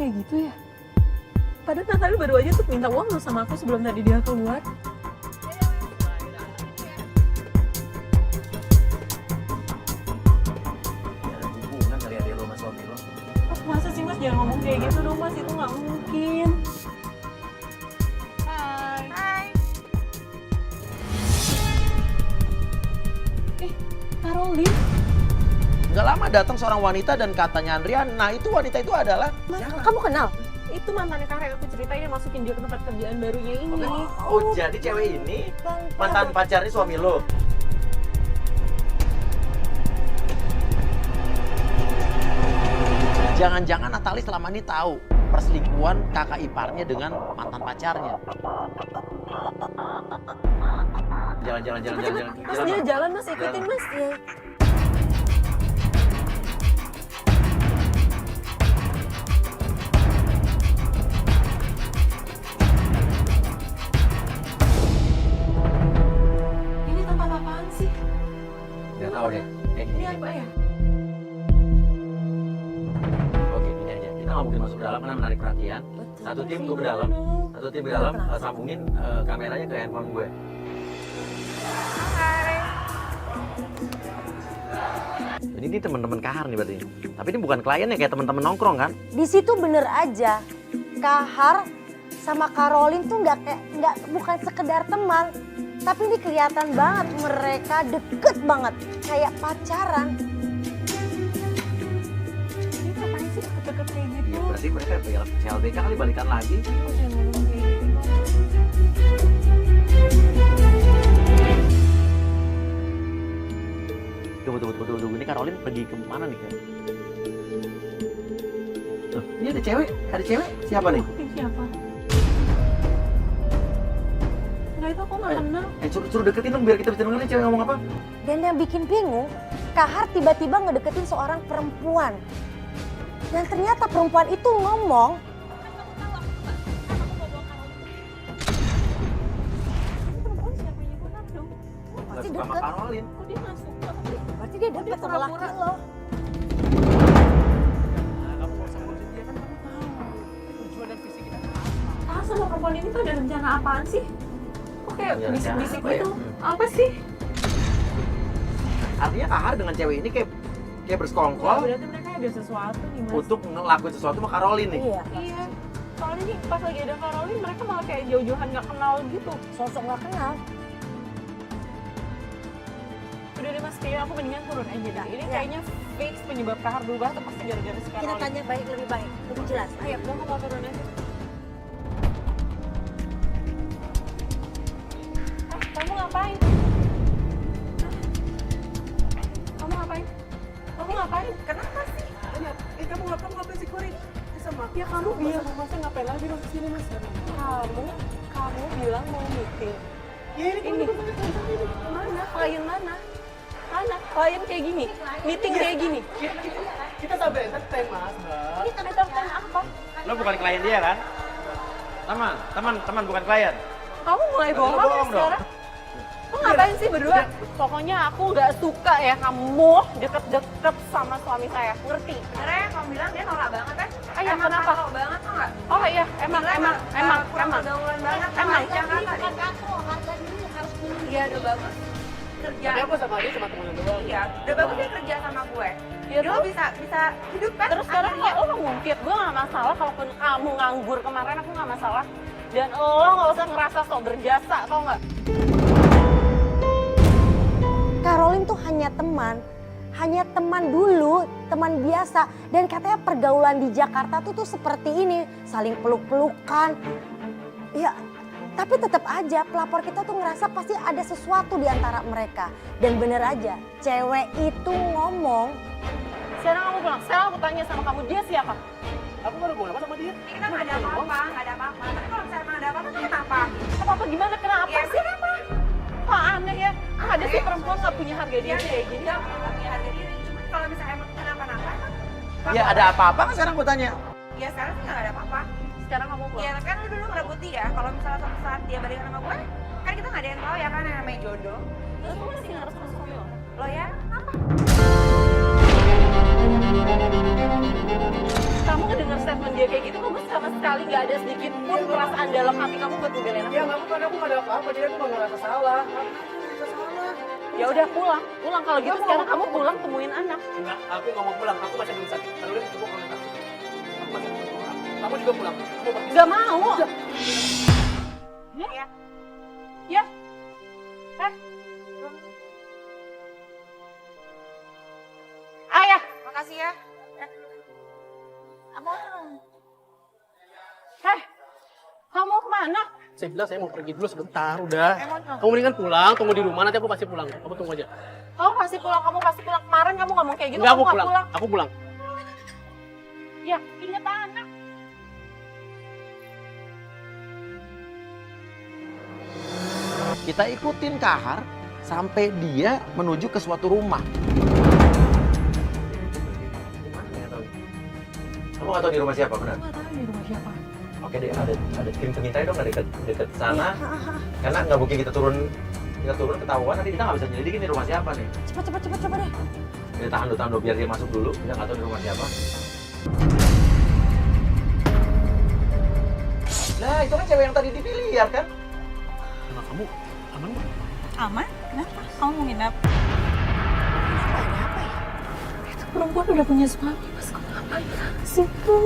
kayak gitu ya? Padahal Natali baru aja tuh minta uang loh sama aku sebelum tadi dia keluar. Ada hubungan kali ada lo sama suami lo. Masa sih Mas, jangan ngomong kayak gitu dong Mas, itu nggak mungkin. Hai. Karolin, Nggak lama datang seorang wanita dan katanya Andrian, nah itu wanita itu adalah Kamu kenal? itu mantannya Kak yang aku ceritain yang masukin dia ke tempat kerjaan barunya ini. Oh, jadi cewek ini mantan pacarnya suami lo. Jangan-jangan Natali selama ini tahu perselingkuhan kakak iparnya dengan mantan pacarnya. Jalan. Mas dia jalan Mas, ikutin Mas. Ya. Ini tempat apaan sih? Nggak tahu deh. Ini apa ya? Oke, ini aja. Kita nggak mungkin masuk ke dalam karena menarik perhatian. Satu tim gue ke dalam, satu tim ke dalam, sambungin kameranya ke handphone gue. Ini teman-teman Kahar nih berarti. Tapi ini bukan kliennya, kayak teman-teman nongkrong kan? Di situ bener aja. Kahar sama Karolin tuh bukan sekedar teman, tapi ini kelihatan banget mereka deket banget, kayak pacaran. Ini ngapain sih deket-deket kayak gitu? Iya, berarti mereka CLBK kali balikan lagi. Oh, jangan ngomong kayak gitu dong. Tunggu. Ini Karolin pergi ke mana nih? Tuh, ini ada cewek. Siapa nih? Ini siapa? Enggak, itu aku nggak kenal. Suruh deketin dong biar kita bisa dengerin cewek ngomong apa. Dan yang bikin bingung, Kahar tiba-tiba ngedeketin seorang perempuan. Dan ternyata perempuan itu ngomong, Perempuan siapa yang kenal dong? Nggak Pasti suka sama deket. Karolin. Kok dia nggak suka? berarti dia deket sama laki lo. Ah, sama perempuan ini tuh ada rencana apaan sih? Kok kayak Iya, bisik-bisik rencana apa ya? gitu? Apa sih? Artinya Kahar dengan cewek ini kayak Oh, bersekongkol berarti mereka ada sesuatu nih Mas. untuk ngelakuin sesuatu sama Karolin nih. Iya, Iya. Soalnya nih pas lagi ada Karolin mereka malah kayak jauh-jauhan nggak kenal gitu. sosok nggak kenal. Udah deh Mas, kayak aku mendingan turun aja dah. Ini Iya. kayaknya fix penyebab Kahar berubah atau pasti gara-gara si Kita Karolin. tanya lebih baik, lebih jelas. Ayo, aku mau turun aja. Kamu ngapain? Kamu ngapain? Kamu ngapain? Kenapa sih? Kamu ngapain sih Korin? Sama Ya kamu bilang, masa ngapain lagi dong kesini Mas? Kamu bilang mau meeting. ya ini Mana? Klien mana? Mana? Klien kayak gini? Meeting kayak gini? kita sampai entertain mas, Mbak. Kita entertain apa? Lo bukan klien dia kan? Teman bukan klien. Kamu mulai Lo bohong ya bohong dong. sekarang? Lo ngapain sih berdua? Pokoknya aku nggak suka ya kamu deket-deket sama suami saya, ngerti? Sebenarnya kamu bilang dia norak banget ya? Iya, kenapa? Norak banget tau nggak? Oh iya, emang. Kurang pergaulan banget sama Emang. Jakarta deh. Iya udah bagus kerja. Tapi aku sama dia cuma temenan doang. Iya, udah bagus dia kerja sama gue. Ya Dia lo tuh. bisa hidup kan? Terus sekarang akhirnya. kok lo ngungkit, gue gak masalah kalaupun kamu nganggur kemarin, aku gak masalah. Dan lo gak usah ngerasa sok berjasa, tau gak? Karolin tuh hanya teman dulu, teman biasa. Dan katanya pergaulan di Jakarta tuh seperti ini, saling peluk-pelukan. Ya, tapi tetap aja pelapor kita tuh ngerasa pasti ada sesuatu di antara mereka. Dan bener aja, cewek itu ngomong, Sekarang kamu pulang, sekarang aku tanya sama kamu, dia siapa? Aku nggak ada hubungan apa sama dia. Ini kita nggak ada apa-apa, nggak ada apa-apa. Tapi kalau misalnya emang ada apa-apa, tuh kenapa? Apa gimana, kenapa Iya, sih? kenapa? Kok aneh ya? Ada sih perempuan gak punya harga diri kayak gini. Dia nggak punya harga diri. Cuma kalau misalnya emang kenapa-napa, Ya ada apa-apa kan sekarang gue tanya. ya sekarang sih nggak ada apa-apa. Sekarang kamu pulang. Ya kan lu dulu ngerebut dia. Kalau misalnya suatu saat dia balikan sama gue, kan kita nggak ada yang tahu ya kan yang namanya jodoh. Terus kamu masih harus masuk suami lo? Lo ya, apa? Kamu ngedengar statement dia kayak gitu, kamu sama sekali nggak ada sedikit pun perasaan dalam hati kamu buat ngebelain aku. Ya nggak apa-apa, aku nggak ada apa-apa, jadi aku nggak ngerasa salah. Ya udah pulang kalau gitu sekarang kamu pulang temuin anak. Enggak, aku nggak mau pulang, aku masih belum sakit. Kalau itu aku mau taksi. Aku masih belum pulang. Kamu juga pulang. Kamu pergi. Gak mau. Ya. Ya. Ayah. Makasih ya. Kamu kemana? Saya bilang saya mau pergi dulu sebentar, udah. Kamu mendingan pulang, tunggu di rumah, nanti aku pasti pulang. Kamu tunggu aja. Kamu pasti pulang. Kemarin kamu ngomong kayak gitu, Enggak, kamu aku nggak pulang. Aku pulang. Ya, ingat anak. Kita ikutin Kahar sampai dia menuju ke suatu rumah. Kamu nggak tahu di rumah siapa, benar? Nggak tahu di rumah siapa. Oke deh, ada tim pengintai dong dekat sana. Karena nggak mungkin kita turun ketahuan, nanti kita nggak bisa nyelidikin di rumah siapa nih. Cepet coba deh. Kita tahan dulu biar dia masuk dulu. Kita nggak tahu di rumah siapa. Nah, itu kan cewek yang tadi dipilih ya kan? Sama kamu, aman nggak? Aman? Kenapa? Kamu mau nginep? Perempuan udah punya suami, mas. Kamu ngapain situ?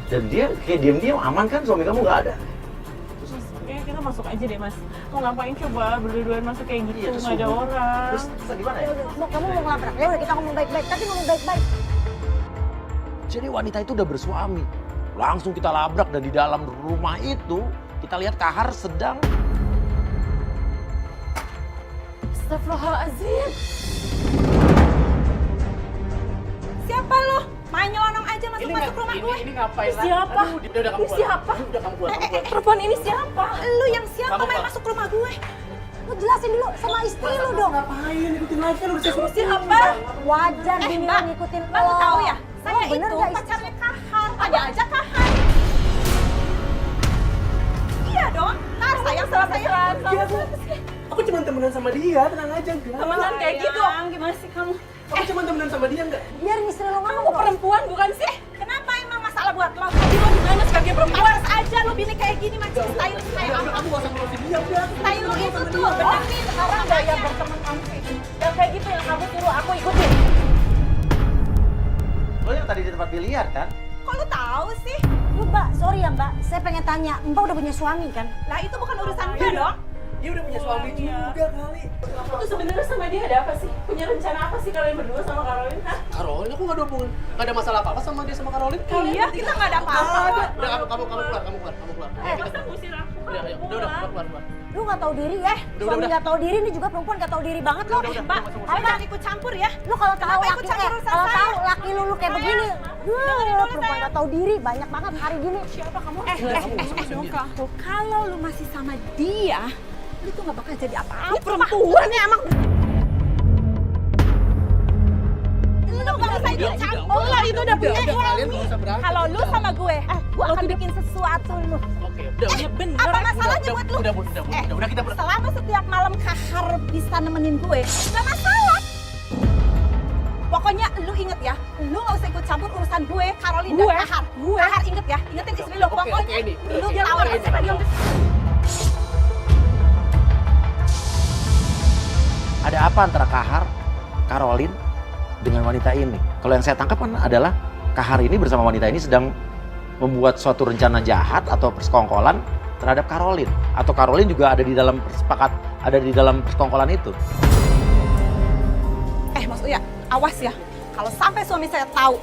Dan dia kayak diem-diem aman kan, suami kamu nggak ada. Kayaknya kita masuk aja deh, mas. Mau ngapain coba berdua-duaan masuk kayak gitu? Iya, terus Nggak ada orang. Terus gimana ya? Kamu mau ngelabrak, ya udah kita ngomong baik-baik, tapi ngomong baik-baik. Jadi wanita itu udah bersuami. Langsung kita labrak dan di dalam rumah itu kita lihat Kahar sedang... Astagfirullahaladzim. Siapa lo? Main nyelonong aja masuk rumah gue. Ini ngapain lah? Siapa? Aduh, udah kamu keluar. Siapa? Udah kamu keluar, kamu keluar. Perempuan ini siapa? Lu yang siapa Kamu main apa? masuk rumah gue? Lu jelasin dulu sama istri lu dong. Ngapain ikutin lagi kan udah saya suruh Siapa? Wajar Mbak, dibilang ngikutin Mbak lu tahu ya? Saya Oh, bener itu nggak, pacarnya Kahar. Ada aja Kahar. Iya dong. Kahar sayang sama saya. Aku cuma temenan sama dia, tenang aja enggak. Temenan kayak gitu. Gimana sih kamu? Aku cuma temenan sama dia enggak. Biarin istri lu ngomong Kamu dong. perempuan bukan sih? Kenapa emang masalah buat lo? Jadi lo gimana sebagai perempuan? Pantas aja lo bini kayak gini macam style kayak apa? Kamu gak usah ngurusin dia udah. Style lo itu tuh bener nih. Sekarang gaya berteman kamu kayak gitu. Yang kayak gitu yang kamu suruh aku ikutin. Lo yang tadi di tempat biliar kan? Kok lo tahu sih? Lu mbak, sorry ya mbak, saya pengen tanya, mbak udah punya suami kan? Lah itu bukan urusan gue dong. Dia udah punya suami juga kali. Itu sebenarnya sama dia ada apa sih? Punya rencana apa sih kalian berdua sama Caroline? Hah? Caroline, aku gak ada hubungan, gak ada masalah apa-apa sama dia sama Caroline. Iya, kita nggak ada apa-apa. Udah kamu keluar. Ayo, Masa ngusir aku? Udah, ayo, udah, keluar. Lu gak tahu diri ya? Suami udah. gak tahu diri, ini juga perempuan gak tahu diri banget lo. Mbak, kamu jangan ikut campur ya. Lu kalau tahu Kenapa ikut laki, campur urusan kalau saya? tahu laki lu kayak begini, perempuan gak tahu diri banyak banget hari gini. Siapa kamu? Tuh, kalau lu masih sama dia, lu tuh nggak bakal jadi apa-apa. Perempuan ya emang. Lu nggak usah ikut campur. Oh lah itu udah punya Kalian gak usah berantem. Kalau lu sama gue akan bikin sesuatu lu. Oke, udah. bener. Apa masalahnya buat lu? Udah kita Selama setiap malam Kahar bisa nemenin gue, nggak masalah. Pokoknya lu inget ya, lu nggak usah ikut campur urusan gue, Caroline dan Gue? Kahar. Kahar inget ya, ingetin istri lu. Pokoknya oke, nih. lu Oke, tahu oke, siapa dia. Ada apa antara Kahar, Caroline, dengan wanita ini? Kalau yang saya tangkap kan adalah Kahar ini bersama wanita ini sedang membuat suatu rencana jahat atau persekongkolan terhadap Caroline. Atau Caroline juga ada di dalam persekongkolan itu. Maksudnya, awas ya. Kalau sampai suami saya tahu,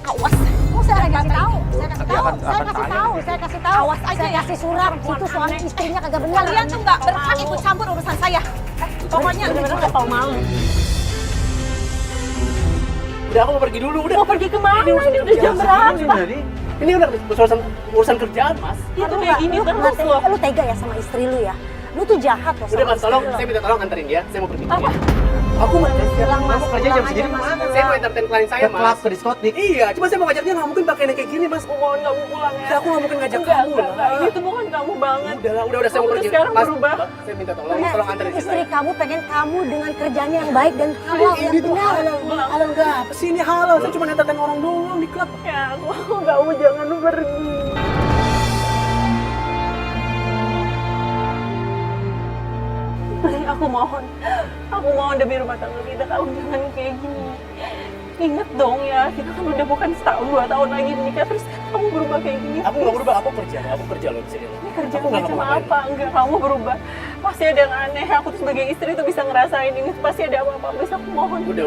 awas. Oh, saya kasih tahu, saya kasih Tapi tahu, akan saya kasih tanya. tahu, saya kasih tahu. Awas aja Saya ya. kasih surat, itu suami istrinya kagak benar. Kalian tuh nggak berhak ikut campur urusan saya. Pokoknya Bener-bener gak tau malu. Udah aku mau pergi dulu, udah. Mau pergi kemana? Ini udah jam berapa? Ini udah urusan kerjaan, Mas. Itu kayak gini lu, terus loh. lu tega ya sama istri lu ya? Lu tuh jahat loh Udah sama Mas, tolong, istri lu. saya minta tolong anterin dia. Saya mau pergi. Apa? Aku mau Pulang mas, kerja jam pulang segini aja, mas. kemana? Saya mau entertain klien saya, Ke klub, Mas. ke diskotik. Iya, cuma saya mau ngajak dia nggak mungkin pakai kayak gini, Mas. Aku mohon kamu pulang ya. Aku nggak mungkin ngajak Enggak, kamu enggak, lah. ini tuh bukan kamu banget. Udah saya mau Kamu pergi. sekarang Mas, berubah. Mbak, saya minta tolong, Karena tolong anterin istri saya. kamu pengen kamu dengan kerjaan yang baik dan halal yang Ini tuh benar. halal nggak? Apa sih ini halal? Saya cuma entertain orang doang di klub. Ya, kamu jangan pergi. Aku mohon demi rumah tangga kita, kamu jangan kayak gini. Ingat dong ya, kita kan udah bukan setahun 2 tahun lagi menikah, terus kamu berubah kayak gini. Aku nggak berubah, aku kerja loh di sini. Ini kerja Aku nggak macam ngapa-ngapain. apa? Enggak, kamu berubah. Pasti ada yang aneh. Aku tuh sebagai istri tuh bisa ngerasain ini. Pasti ada apa-apa. Bisa aku mohon. Udah.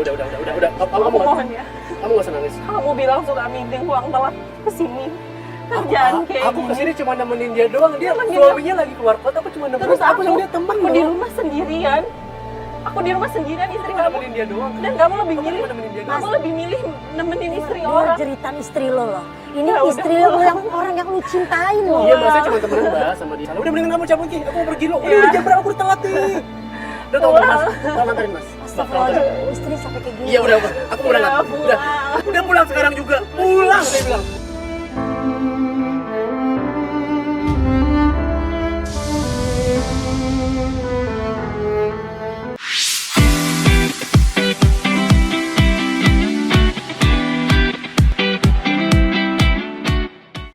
Aku mohon ya. Kamu nggak usah nangis. Kamu bilang suka meeting, pulang telat kesini. Kerjaan kayak Aku gini. kesini cuma nemenin dia doang. Dia Nemenin suaminya lagi keluar kota. Aku cuma nemenin. Terus aku sama dia temen aku di loh. rumah sendirian. Aku di rumah sendirian, istri Cuma kamu. nemenin dia doang. Dan kamu lebih Kamu milih, cuma nemenin dia kamu doang. lebih milih nemenin istri Dia orang. jeritan istri lo loh. Ini Ya udah, istri lo yang orang yang lu cintain loh. Iya, saya cuma temenan Mbak sama dia. Udah mendingan kamu cabut Ki. Aku mau pergi lo. Ya. Udah jam berapa? Aku udah telat nih. Udah tau Mas. Tolong anterin Mas. Astagfirullahaladzim, istri sampai kayak gini. Iya udah. Aku mau Ya, berangkat. pulang. Udah pulang sekarang juga. Pulang saya bilang.